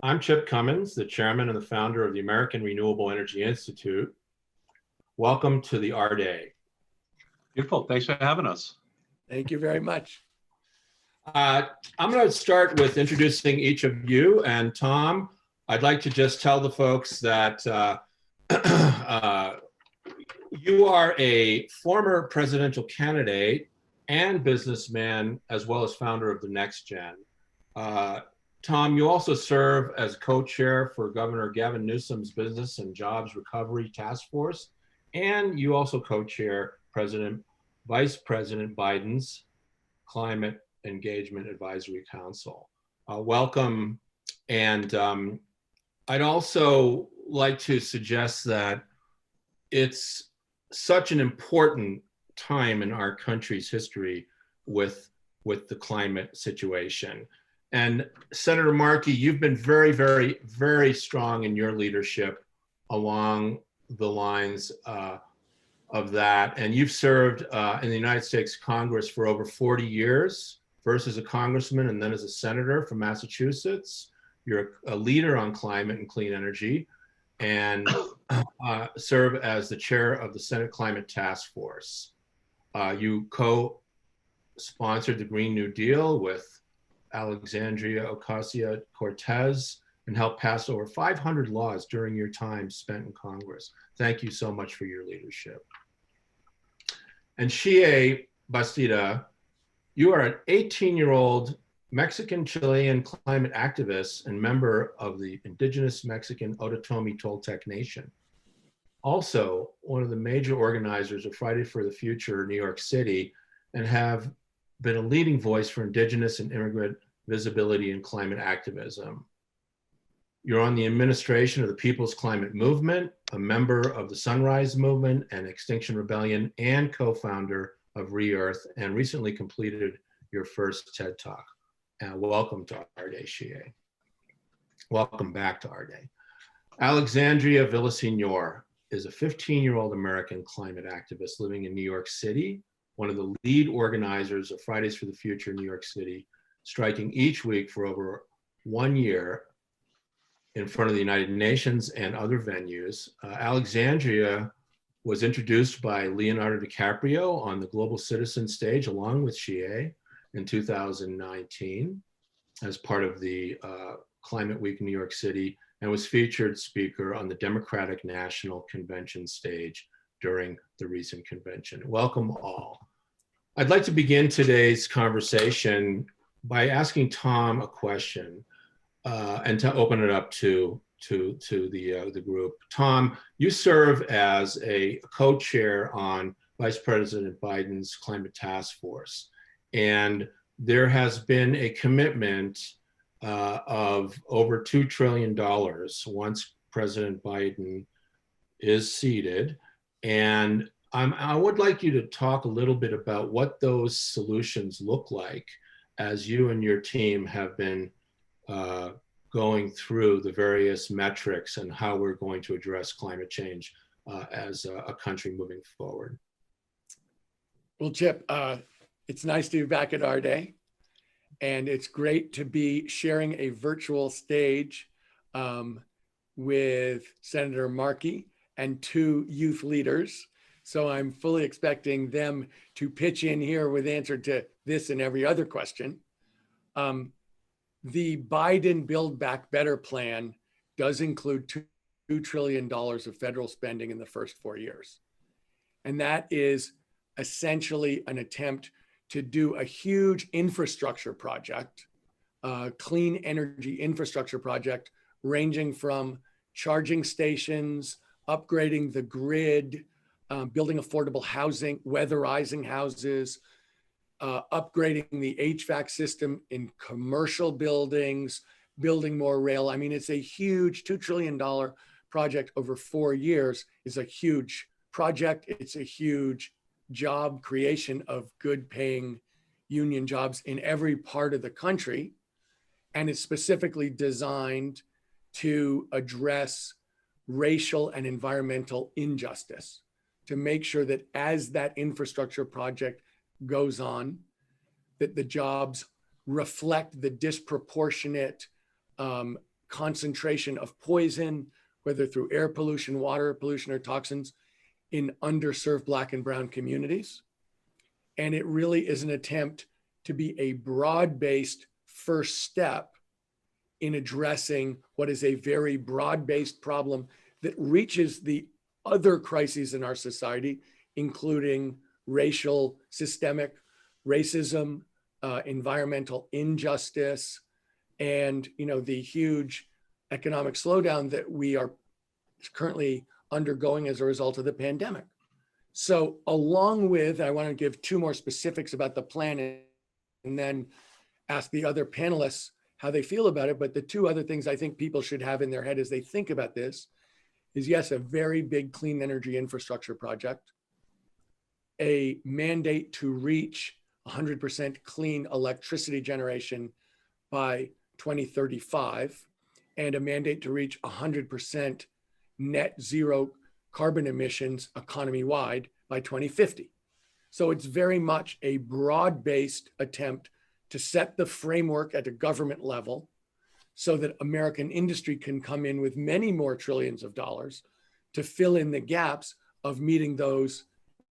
I'm Chip Comins, the chairman and the founder of the American Renewable Energy Institute. Welcome to the AREDAY. Beautiful. Thanks for having us. Thank you very much. I'm going to start with introducing each of you. And Tom, I'd like to just tell the folks that you are a former presidential candidate and businessman, as well as founder of the NextGen. Tom, you also serve as co-chair for Governor Gavin Newsom's Business and Jobs Recovery Task Force, and you also co-chair Vice President Biden's Climate Engagement Advisory Council. Welcome. And I'd also like to suggest that it's such an important time in our country's history with the climate situation. And Senator Markey, you've been very, very, very strong in your leadership along the lines of that. And you've served in the United States Congress for over 40 years, first as a congressman and then as a senator from Massachusetts. You're a leader on climate and clean energy, and serve as the chair of the Senate Climate Task Force. You co-sponsored the Green New Deal with Alexandria Ocasio-Cortez and helped pass over 500 laws during your time spent in Congress. Thank you so much for your leadership. And Xiye Bastida, you are an 18-year-old Mexican-Chilean climate activist and member of the indigenous Mexican Ototomi Toltec Nation. Also, one of the major organizers of Friday for the Future New York City, and have been a leading voice for indigenous and immigrant visibility in climate activism. You're on the administration of the People's Climate Movement, a member of the Sunrise Movement and Extinction Rebellion, and co-founder of Re-Earth, and recently completed your first TED Talk. And welcome to AREDAY, Xiye. Welcome back to AREDAY. Alexandria Villasenor is a 15-year-old American climate activist living in New York City, one of the lead organizers of Fridays for the Future New York City, striking each week for over 1 year in front of the United Nations and other venues. Alexandria was introduced by Leonardo DiCaprio on the Global Citizen stage along with Xiye in 2019 as part of the Climate Week in New York City, and was featured speaker on the Democratic National Convention stage during the recent convention. Welcome all. I'd like to begin today's conversation by asking Tom a question and to open it up to the group. Tom, you serve as a co-chair on Vice President Biden's Climate Task Force. And there has been a commitment of over $2 trillion once President Biden is seated. And I would like you to talk a little bit about what those solutions look like as you and your team have been going through the various metrics and how we're going to address climate change as a country moving forward. Well, Chip, it's nice to be back at AREDAY, and it's great to be sharing a virtual stage with Senator Markey and two youth leaders. So I'm fully expecting them to pitch in here with answer to this and every other question. The Biden Build Back Better plan does include $2 trillion of federal spending in the first 4 years. And that is essentially an attempt to do a huge infrastructure project, clean energy infrastructure project, ranging from charging stations, upgrading the grid, building affordable housing, weatherizing houses, upgrading the HVAC system in commercial buildings, building more rail. I mean, it's a huge $2 trillion project over 4 years. It's a huge project. It's a huge job creation of good paying union jobs in every part of the country. And it's specifically designed to address racial and environmental injustice, to make sure that as that infrastructure project goes on, that the jobs reflect the disproportionate concentration of poison, whether through air pollution, water pollution, or toxins in underserved Black and brown communities. And it really is an attempt to be a broad-based first step in addressing what is a very broad-based problem that reaches the other crises in our society, including racial, systemic racism, environmental injustice, and the huge economic slowdown that we are currently undergoing as a result of the pandemic. So along with, I want to give two more specifics about the plan and then ask the other panelists how they feel about it. But the two other things I think people should have in their head as they think about this is, yes, a very big clean energy infrastructure project, a mandate to reach 100% clean electricity generation by 2035, and a mandate to reach 100% net zero carbon emissions economy-wide by 2050. So it's very much a broad-based attempt to set the framework at a government level so that American industry can come in with many more trillions of dollars to fill in the gaps of meeting those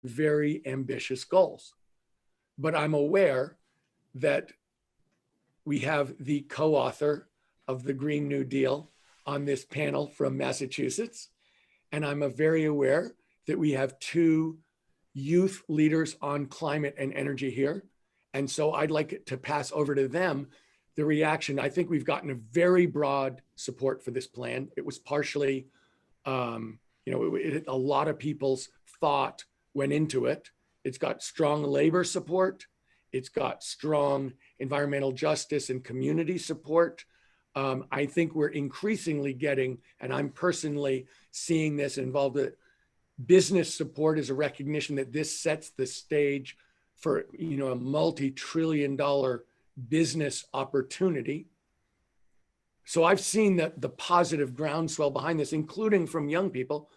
very ambitious goals. But I'm aware that we have the co-author of the Green New Deal on this panel from Massachusetts. And I'm very aware that we have two youth leaders on climate and energy here. And so I'd like to pass over to them the reaction. I think we've gotten a very broad support for this plan. It was partially, a lot of people's thought went into it. It's got strong labor support. It's got strong environmental justice and community support. I think we're increasingly getting, and I'm personally seeing this involved, that business support is a recognition that this sets the stage for a multi-trillion-dollar business opportunity. So I've seen the positive groundswell behind this, including from young people,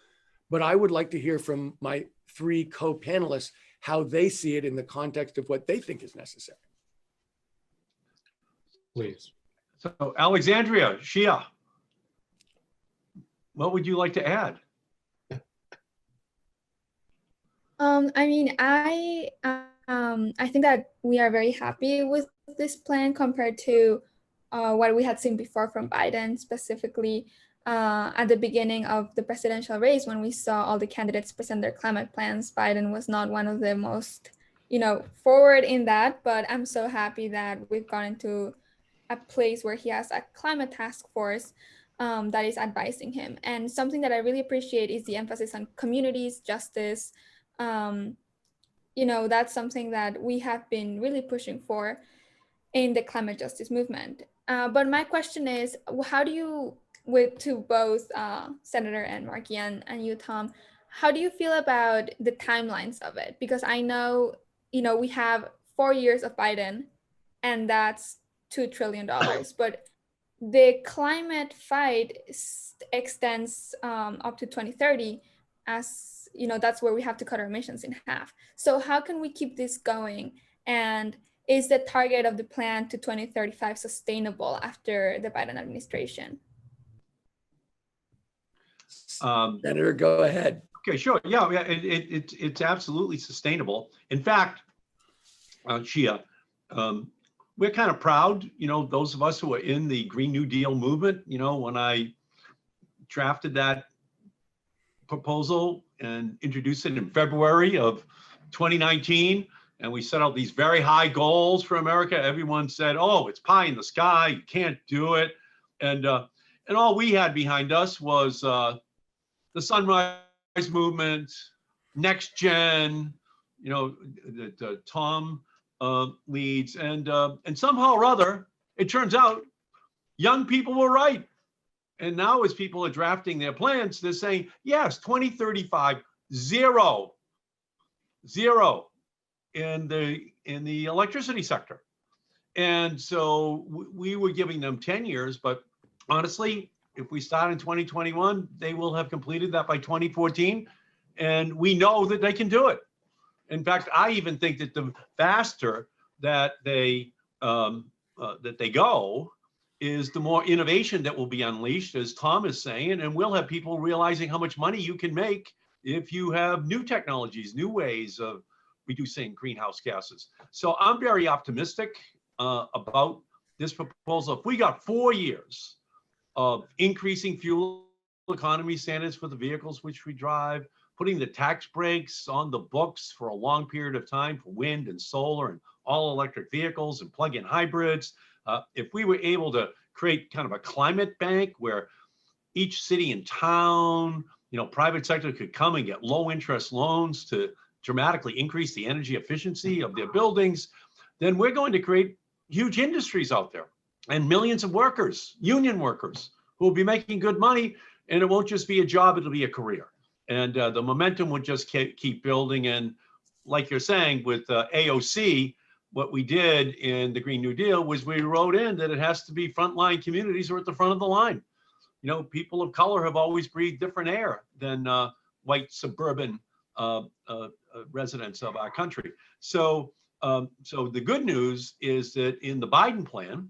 but I would like to hear from my three co-panelists how they see it in the context of what they think is necessary. Please. So Alexandria, Xiye, what would you like to add? I think that we are very happy with this plan compared to what we had seen before from Biden, specifically at the beginning of the presidential race, when we saw all the candidates present their climate plans. Biden was not one of the most, forward in that, but I'm so happy that we've gotten to a place where he has a climate task force that is advising him. And something that I really appreciate is the emphasis on communities, justice. That's something that we have been really pushing for in the climate justice movement. But my question is, how do you, to both Senator and Markey and you, Tom, how do you feel about the timelines of it? Because I know, we have 4 years of Biden, and that's $2 trillion, but the climate fight extends up to 2030, as that's where we have to cut our emissions in half. So how can we keep this going? And is the target of the plan to 2035 sustainable after the Biden administration? Senator, go ahead. Okay, sure. Yeah, it's absolutely sustainable. In fact, Xiye, we're kind of proud, those of us who are in the Green New Deal movement, when I drafted that proposal and introduced it in February of 2019, and we set out these very high goals for America. Everyone said, "Oh, it's pie in the sky. You can't do it." And all we had behind us was the Sunrise Movement, NextGen, the Tom leads, and somehow or other, it turns out young people were right. And now as people are drafting their plans, they're saying, yes, 2035, zero in the electricity sector. And so we were giving them 10 years, but honestly, if we start in 2021, they will have completed that by 2014. And we know that they can do it. In fact, I even think that the faster that they go, is the more innovation that will be unleashed, as Tom is saying, and we'll have people realizing how much money you can make if you have new technologies, new ways of reducing greenhouse gases. So I'm very optimistic about this proposal. If we got 4 years of increasing fuel economy standards for the vehicles which we drive, putting the tax breaks on the books for a long period of time for wind and solar and all electric vehicles and plug-in hybrids, if we were able to create kind of a climate bank where each city and town, private sector could come and get low interest loans to dramatically increase the energy efficiency of their buildings, then we're going to create huge industries out there and millions of workers, union workers, who will be making good money. And it won't just be a job, it'll be a career. And the momentum would just keep building. And like you're saying, with AOC, what we did in the Green New Deal was we wrote in that it has to be frontline communities who are at the front of the line. People of color have always breathed different air than white suburban residents of our country. So the good news is that in the Biden plan,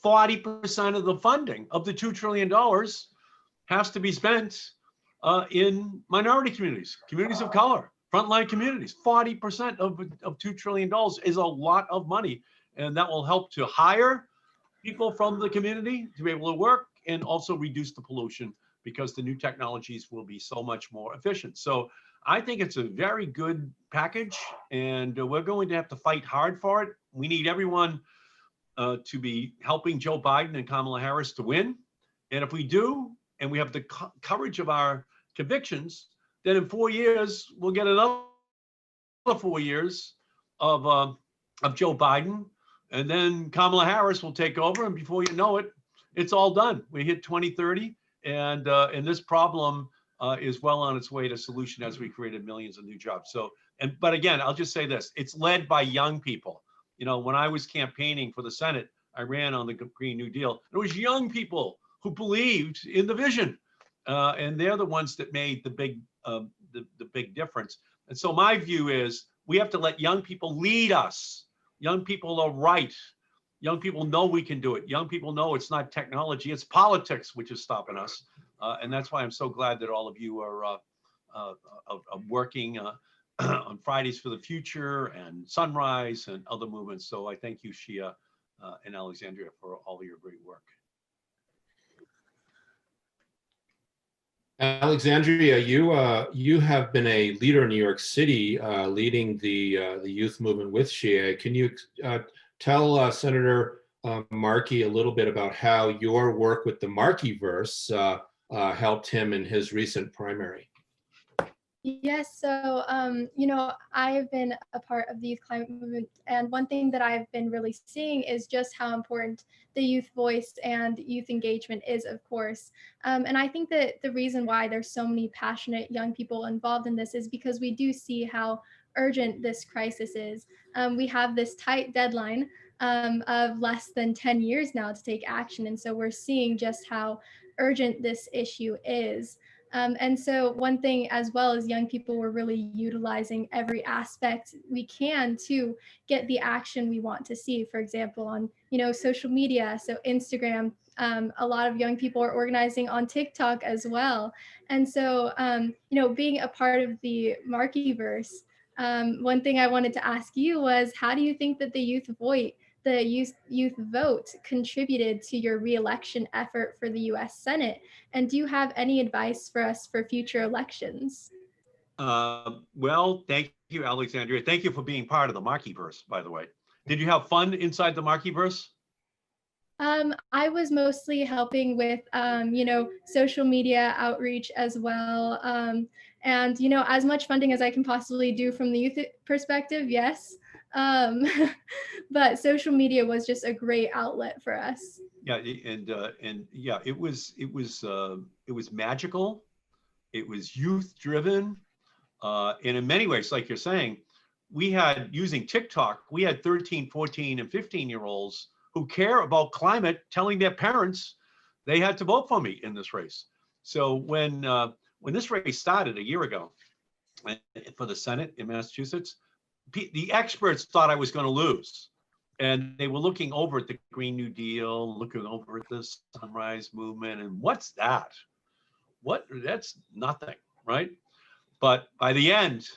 40% of the funding of the $2 trillion has to be spent in minority communities, communities of color, frontline communities. 40% of $2 trillion is a lot of money. And that will help to hire people from the community to be able to work and also reduce the pollution because the new technologies will be so much more efficient. So I think it's a very good package, and we're going to have to fight hard for it. We need everyone to be helping Joe Biden and Kamala Harris to win. And if we do, and we have the courage of our convictions, then in 4 years, we'll get another 4 years of Joe Biden. And then Kamala Harris will take over. And before you know it, it's all done. We hit 2030. And this problem is well on its way to solution as we created millions of new jobs. But again, I'll just say this, it's led by young people. When I was campaigning for the Senate, I ran on the Green New Deal. It was young people who believed in the vision. And they're the ones that made the big difference. And so my view is we have to let young people lead us. Young people are right. Young people know we can do it. Young people know it's not technology, it's politics which is stopping us. And that's why I'm so glad that all of you are working on Fridays for the Future and Sunrise and other movements. So I thank you, Xiye and Alexandria, for all of your great work. Alexandria, you have been a leader in New York City, leading the youth movement with Xiye. Can you tell Senator Markey a little bit about how your work with the Markeyverse helped him in his recent primary? Yes, so, I've been a part of the youth climate movement, and one thing that I've been really seeing is just how important the youth voice and youth engagement is, of course. And I think that the reason why there's so many passionate young people involved in this is because we do see how urgent this crisis is. We have this tight deadline of less than 10 years now to take action. And so we're seeing just how urgent this issue is. And so one thing as well as young people, we're really utilizing every aspect we can to get the action we want to see. For example, on, social media, so Instagram, a lot of young people are organizing on TikTok as well. And so, being a part of the Markeyverse, one thing I wanted to ask you was, how do you think that the youth vote contributed to your re-election effort for the U.S. Senate? And do you have any advice for us for future elections? Well, thank you, Alexandria. Thank you for being part of the Markeyverse, by the way. Did you have fun inside the Markeyverse? I was mostly helping with, social media outreach as well. And, as much funding as I can possibly do from the youth perspective, yes. But social media was just a great outlet for us. Yeah, and yeah, it was magical. It was youth driven, and in many ways, like you're saying, we had, using TikTok, we had 13, 14, and 15-year-olds who care about climate telling their parents they had to vote for me in this race. So when this race started a year ago for the Senate in Massachusetts, the experts thought I was going to lose. And they were looking over at the Green New Deal, looking over at the Sunrise Movement, and what's that? That's nothing, right? But by the end,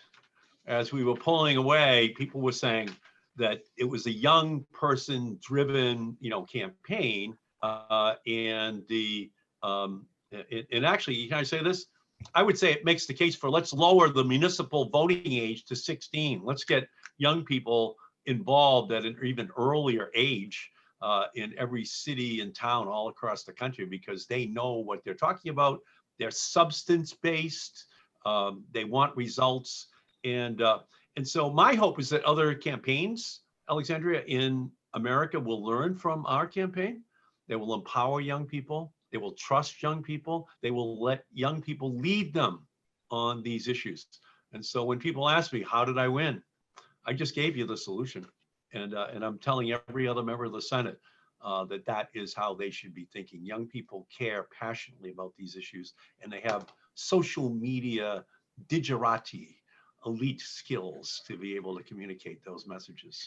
as we were pulling away, people were saying that it was a young person driven, campaign. And actually, can I say this? I would say it makes the case for let's lower the municipal voting age to 16. Let's get young people involved at an even earlier age in every city and town all across the country, because they know what they're talking about. They're substance-based. They want results. And so my hope is that other campaigns, Alexandria, in America will learn from our campaign. They will empower young people. They will trust young people. They will let young people lead them on these issues. And so when people ask me, how did I win? I just gave you the solution. And I'm telling every other member of the Senate that is how they should be thinking. Young people care passionately about these issues, and they have social media digerati, elite skills to be able to communicate those messages.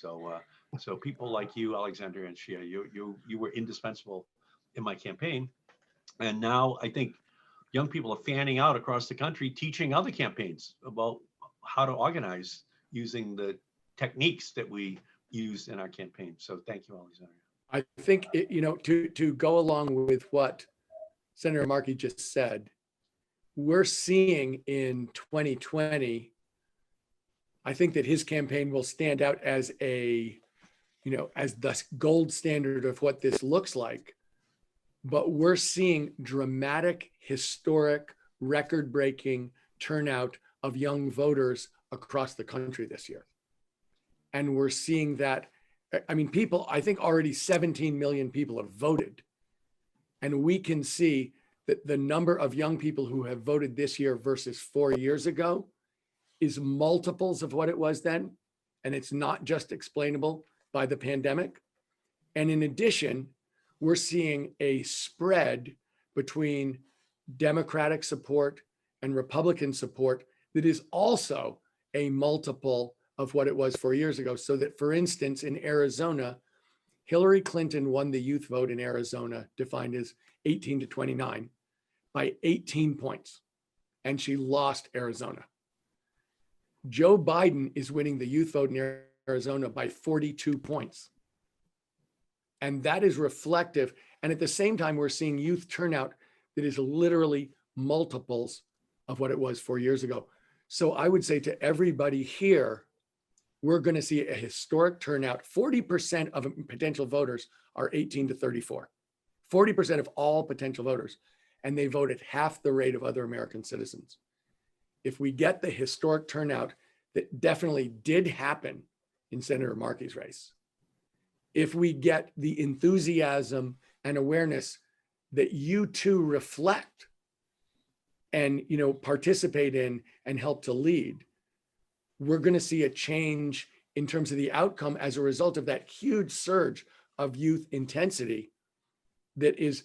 So people like you, Alexandria and Xiye, you were indispensable in my campaign. And now I think young people are fanning out across the country, teaching other campaigns about how to organize using the techniques that we used in our campaign. So thank you, Alexandria. I think, to go along with what Senator Markey just said, we're seeing in 2020, I think that his campaign will stand out as as the gold standard of what this looks like. But we're seeing dramatic, historic, record-breaking turnout of young voters across the country this year. And we're seeing that, people, I think already 17 million people have voted. And we can see that the number of young people who have voted this year versus 4 years ago is multiples of what it was then. And it's not just explainable by the pandemic. And in addition, we're seeing a spread between Democratic support and Republican support that is also a multiple of what it was 4 years ago. So that, for instance, in Arizona, Hillary Clinton won the youth vote in Arizona, defined as 18 to 29, by 18 points, and she lost Arizona. Joe Biden is winning the youth vote in Arizona by 42 points. And that is reflective. And at the same time, we're seeing youth turnout that is literally multiples of what it was 4 years ago. So I would say to everybody here, we're going to see a historic turnout. 40% of potential voters are 18 to 34. 40% of all potential voters. And they vote at half the rate of other American citizens. If we get the historic turnout that definitely did happen in Senator Markey's race, if we get the enthusiasm and awareness that you too reflect and participate in and help to lead, we're going to see a change in terms of the outcome as a result of that huge surge of youth intensity that is,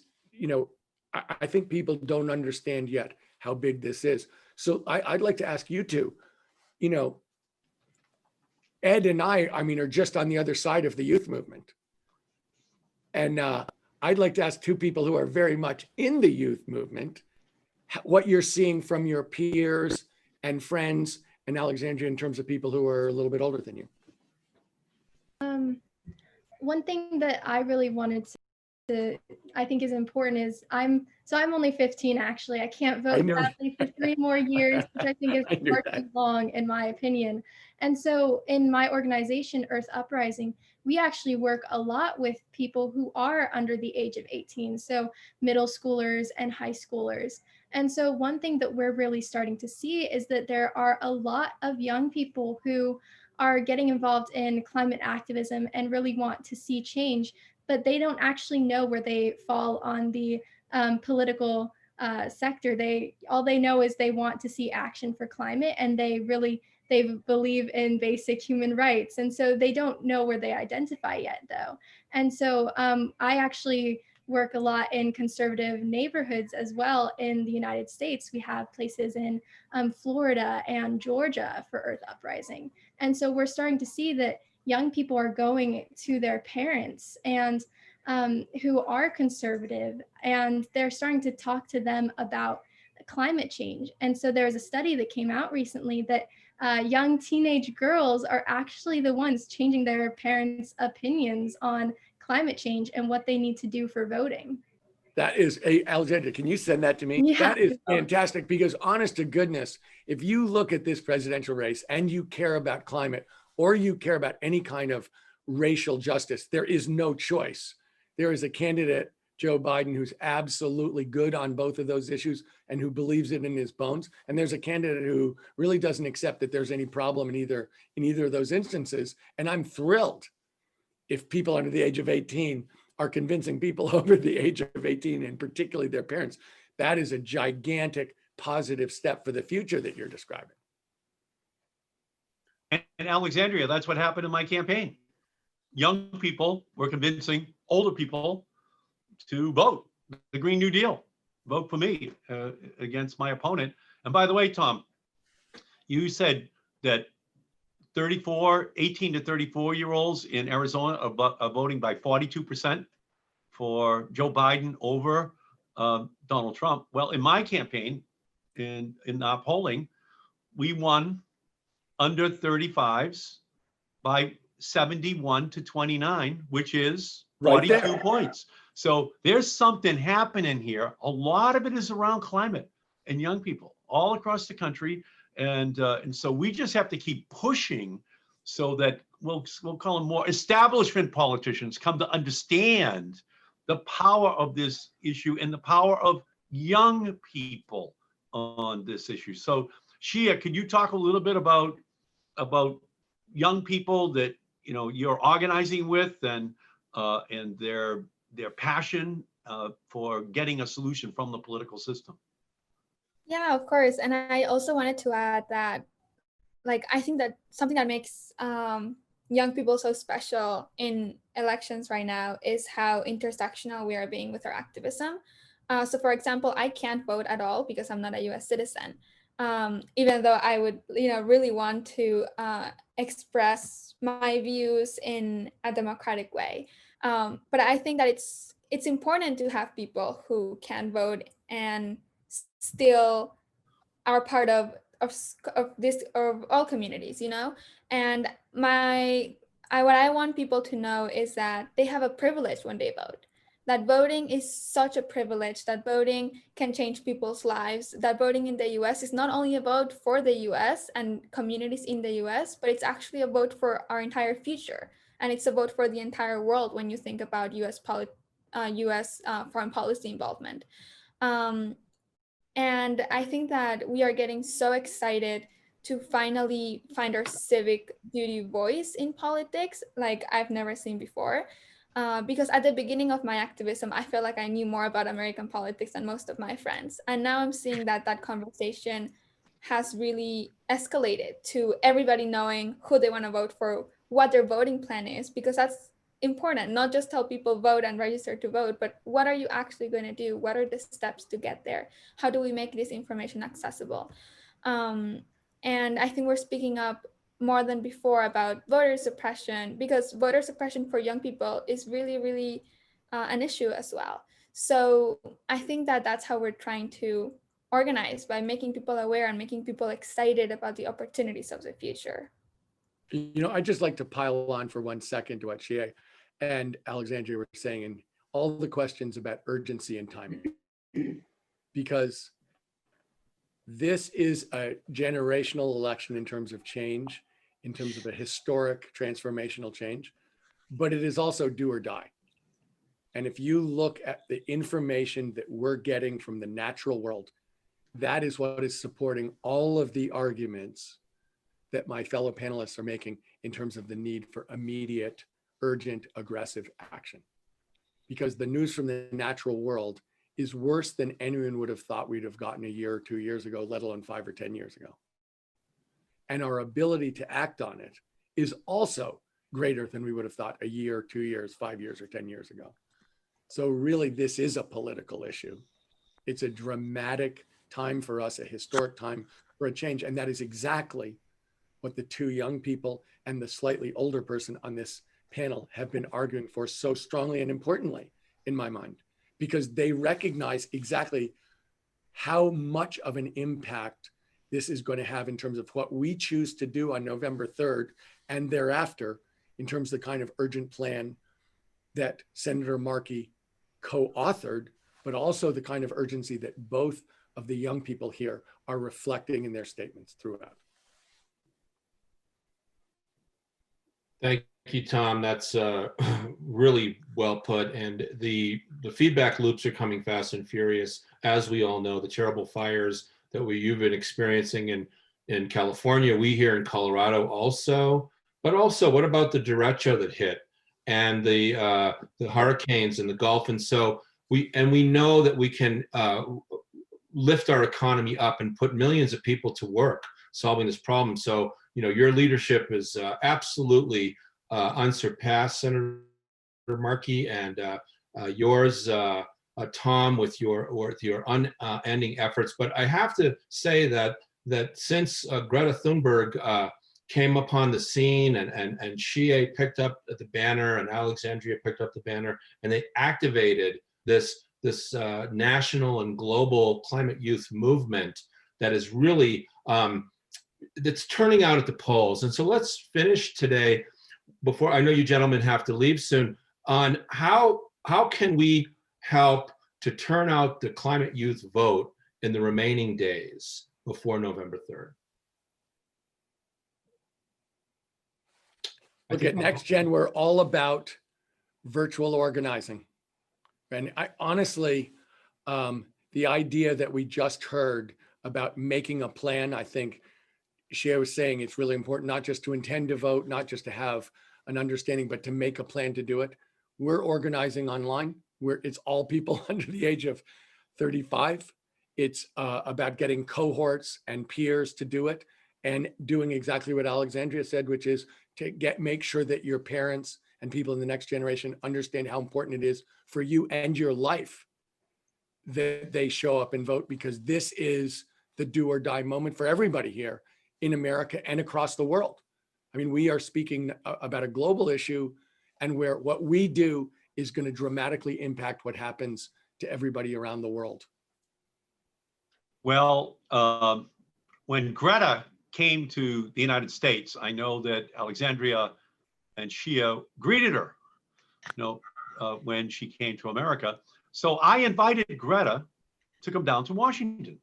I think people don't understand yet how big this is. So I'd like to ask you two, Ed and I are just on the other side of the youth movement. And I'd like to ask two people who are very much in the youth movement, what you're seeing from your peers and friends and Alexandria in terms of people who are a little bit older than you. One thing that I really wanted to, I think is important is I'm only 15 actually. I can't vote sadly for 3 more years, which I think is far too long in my opinion. And so in my organization, Earth Uprising, we actually work a lot with people who are under the age of 18, so middle schoolers and high schoolers. And so one thing that we're really starting to see is that there are a lot of young people who are getting involved in climate activism and really want to see change, but they don't actually know where they fall on the political sector. All they know is they want to see action for climate, and they believe in basic human rights. And so they don't know where they identify yet though. And so I actually work a lot in conservative neighborhoods as well in the United States. We have places in Florida and Georgia for Earth Uprising. And so we're starting to see that young people are going to their parents and who are conservative, and they're starting to talk to them about climate change. And so there's a study that came out recently that young teenage girls are actually the ones changing their parents' opinions on climate change and what they need to do for voting. That is Alexandria, can you send that to me? Yeah. That is fantastic, because honest to goodness, if you look at this presidential race and you care about climate or you care about any kind of racial justice, there is no choice. There is a candidate, Joe Biden, who's absolutely good on both of those issues and who believes it in his bones. And there's a candidate who really doesn't accept that there's any problem in either of those instances. And I'm thrilled if people under the age of 18 are convincing people over the age of 18, and particularly their parents. That is a gigantic positive step for the future that you're describing. And Alexandria, that's what happened in my campaign. Young people were convincing older people to vote the Green New Deal, vote for me against my opponent. And by the way, Tom, you said that 18 to 34-year-olds in Arizona are voting by 42% for Joe Biden over Donald Trump. Well, in my campaign, in our polling, we won under 35s by 71 to 29, which is 42 Right points. So there's something happening here. A lot of it is around climate and young people all across the country. And so we just have to keep pushing so that we'll call them more establishment politicians come to understand the power of this issue and the power of young people on this issue. So Xiye, could you talk a little bit about young people that you're organizing with and their passion for getting a solution from the political system? Yeah, of course. And I also wanted to add that, I think that something that makes young people so special in elections right now is how intersectional we are being with our activism. So for example, I can't vote at all because I'm not a US citizen, even though I would really want to express my views in a democratic way. But I think that it's important to have people who can vote and still are part of all communities, and what I want people to know is that they have a privilege when they vote, that voting is such a privilege, that voting can change people's lives, that voting in the US is not only a vote for the US and communities in the US, but it's actually a vote for our entire future. And it's a vote for the entire world when you think about US foreign policy involvement. And I think that we are getting so excited to finally find our civic duty voice in politics like I've never seen before. Because at the beginning of my activism, I felt like I knew more about American politics than most of my friends. And now I'm seeing that conversation has really escalated to everybody knowing who they want to vote for, what their voting plan is, because that's important. Not just tell people vote and register to vote, but what are you actually going to do? What are the steps to get there? How do we make this information accessible? And I think we're speaking up more than before about voter suppression, because voter suppression for young people is really, really an issue as well. So I think that that's how we're trying to organize, by making people aware and making people excited about the opportunities of the future. I'd just like to pile on for 1 second to what Xiye and Alexandria were saying, and all the questions about urgency and timing, because this is a generational election in terms of change, in terms of a historic transformational change, but it is also do or die. And if you look at the information that we're getting from the natural world, that is what is supporting all of the arguments that my fellow panelists are making in terms of the need for immediate, urgent, aggressive action. Because the news from the natural world is worse than anyone would have thought we'd have gotten a year or 2 years ago, let alone 5 or 10 years ago. And our ability to act on it is also greater than we would have thought a year, 2 years, 5 years, or 10 years ago. So really, this is a political issue. It's a dramatic time for us, a historic time for a change. And that is exactly what the two young people and the slightly older person on this panel have been arguing for so strongly and importantly, in my mind, because they recognize exactly how much of an impact this is going to have in terms of what we choose to do on November 3rd and thereafter, in terms of the kind of urgent plan that Senator Markey co-authored, but also the kind of urgency that both of the young people here are reflecting in their statements throughout. Thank you, Tom. That's really well put. And the feedback loops are coming fast and furious. As we all know, the terrible fires that you've been experiencing in California, we here in Colorado also. But also, what about the derecho that hit and the hurricanes in the Gulf? And so we know that we can lift our economy up and put millions of people to work solving this problem. So, you know, your leadership is absolutely unsurpassed, Senator Markey, and yours, Tom, with your unending efforts. But I have to say that since Greta Thunberg came upon the scene and Xiye picked up the banner and Alexandria picked up the banner, and they activated this national and global climate youth movement that is really that's turning out at the polls. And so let's finish today, before I know you gentlemen have to leave soon, on how can we help to turn out the climate youth vote in the remaining days before November 3rd. Look, at NextGen, we're all about virtual organizing. And I honestly, the idea that we just heard about making a plan, I think Xiye was saying it's really important, not just to intend to vote, not just to have an understanding, but to make a plan to do it. We're organizing online. It's all people under the age of 35. It's about getting cohorts and peers to do it and doing exactly what Alexandria said, which is to make sure that your parents and people in the next generation understand how important it is for you and your life that they show up and vote, because this is the do or die moment for everybody here in America and across the world. I mean, we are speaking about a global issue, and where what we do is going to dramatically impact what happens to everybody around the world. Well, when Greta came to the United States, I know that Alexandria and Xiye greeted her, when she came to America. So I invited Greta to come down to Washington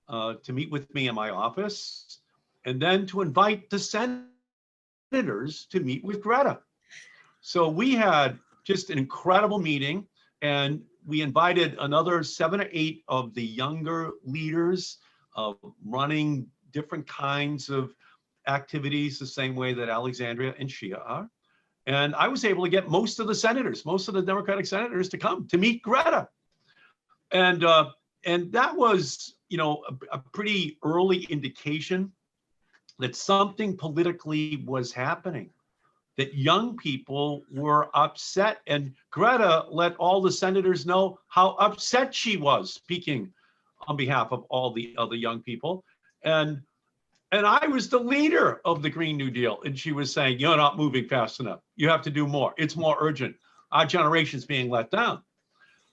to meet with me in my office, and then to invite the senators to meet with Greta. So we had just an incredible meeting, and we invited another 7 or 8 of the younger leaders running different kinds of activities the same way that Alexandria and Xiye are. And I was able to get most of the Democratic senators to come to meet Greta. And that was, a pretty early indication that something politically was happening, that young people were upset. And Greta let all the senators know how upset she was, speaking on behalf of all the other young people. And I was the leader of the Green New Deal. And she was saying, you're not moving fast enough. You have to do more. It's more urgent. Our generation's being let down.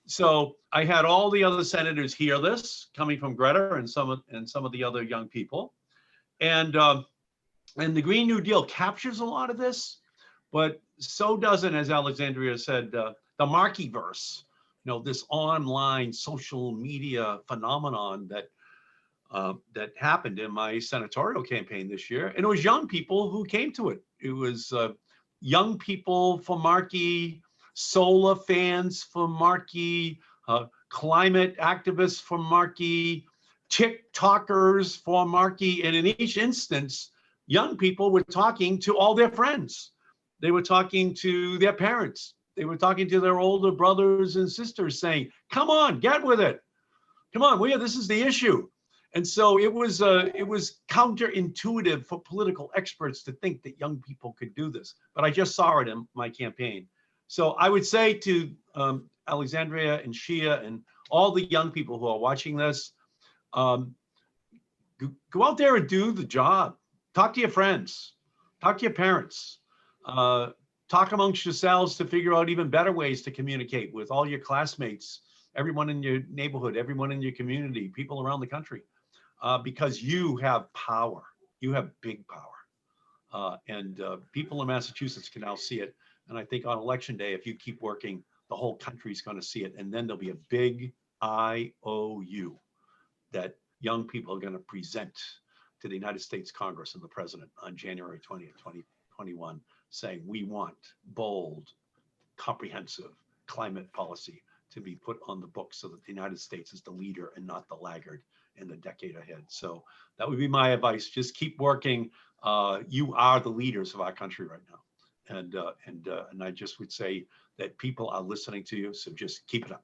So I had all the other senators hear this coming from Greta and some of the other young people. And the Green New Deal captures a lot of this, but so doesn't, as Alexandria said, the Markeyverse, this online social media phenomenon that happened in my senatorial campaign this year. And it was young people who came to it. It was young people for Markey, solar fans for Markey, climate activists for Markey, TikTokers for Markey. And in each instance, young people were talking to all their friends. They were talking to their parents. They were talking to their older brothers and sisters saying, come on, get with it. Come on, this is the issue. And so it was counterintuitive for political experts to think that young people could do this. But I just saw it in my campaign. So I would say to Alexandria and Xiye and all the young people who are watching this, go out there and do the job. talk to your friends, talk to your parents, talk amongst yourselves to figure out even better ways to communicate with all your classmates, everyone in your neighborhood, everyone in your community, people around the country, because you have power. You have big power. And people in Massachusetts can now see it. And I think on election day, if you keep working, the whole country's going to see it. And then there'll be a big IOU that young people are going to present to the United States Congress and the president on January 20th, 2021, saying we want bold, comprehensive climate policy to be put on the books so that the United States is the leader and not the laggard in the decade ahead. So that would be my advice. Just keep working. You are the leaders of our country right now. And I just would say that people are listening to you, so just keep it up.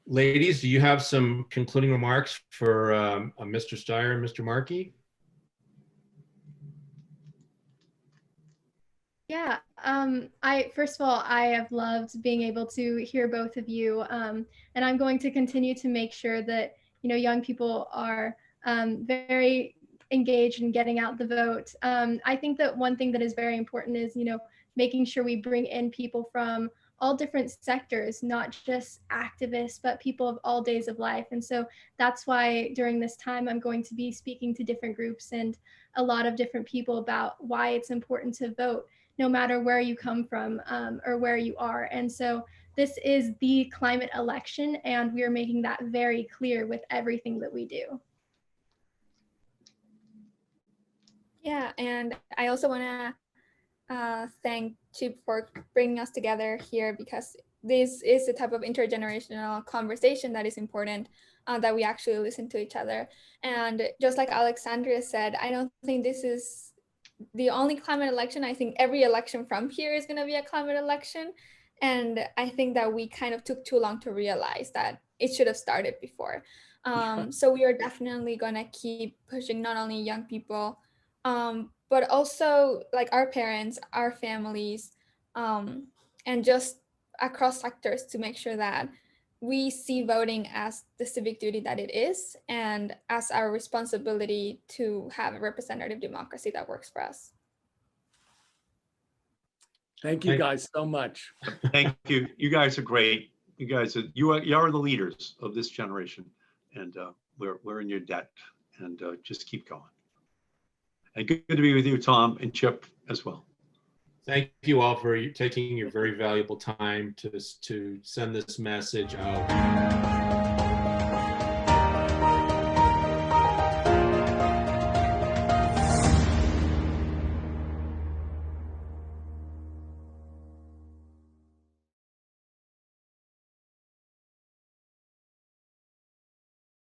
Ladies, do you have some concluding remarks for Mr. Steyer and Mr. Markey? Yeah, first of all, I have loved being able to hear both of you, and I'm going to continue to make sure that, you know, young people are very engaged in getting out the vote. I think that one thing that is very important is, you know, making sure we bring in people from all different sectors, not just activists, but people of all days of life. And so that's why during this time, I'm going to be speaking to different groups and a lot of different people about why it's important to vote, no matter where you come from or where you are. And so this is the climate election, and we are making that very clear with everything that we do. Yeah, and I also want to thank Chip for bringing us together here, because this is the type of intergenerational conversation that is important, that we actually listen to each other. And just like Alexandria said, I don't think this is the only climate election. I think every election from here is going to be a climate election. And I think that we kind of took too long to realize that it should have started before. So we are definitely going to keep pushing not only young people, but also like our parents, our families, and just across sectors to make sure that we see voting as the civic duty that it is, and as our responsibility to have a representative democracy that works for us. Thank you guys so much. Thank you. You guys are great. You are the leaders of this generation, and we're in your debt, and just keep going. And good to be with you, Tom and Chip, as well. Thank you all for taking your very valuable time to send this message out.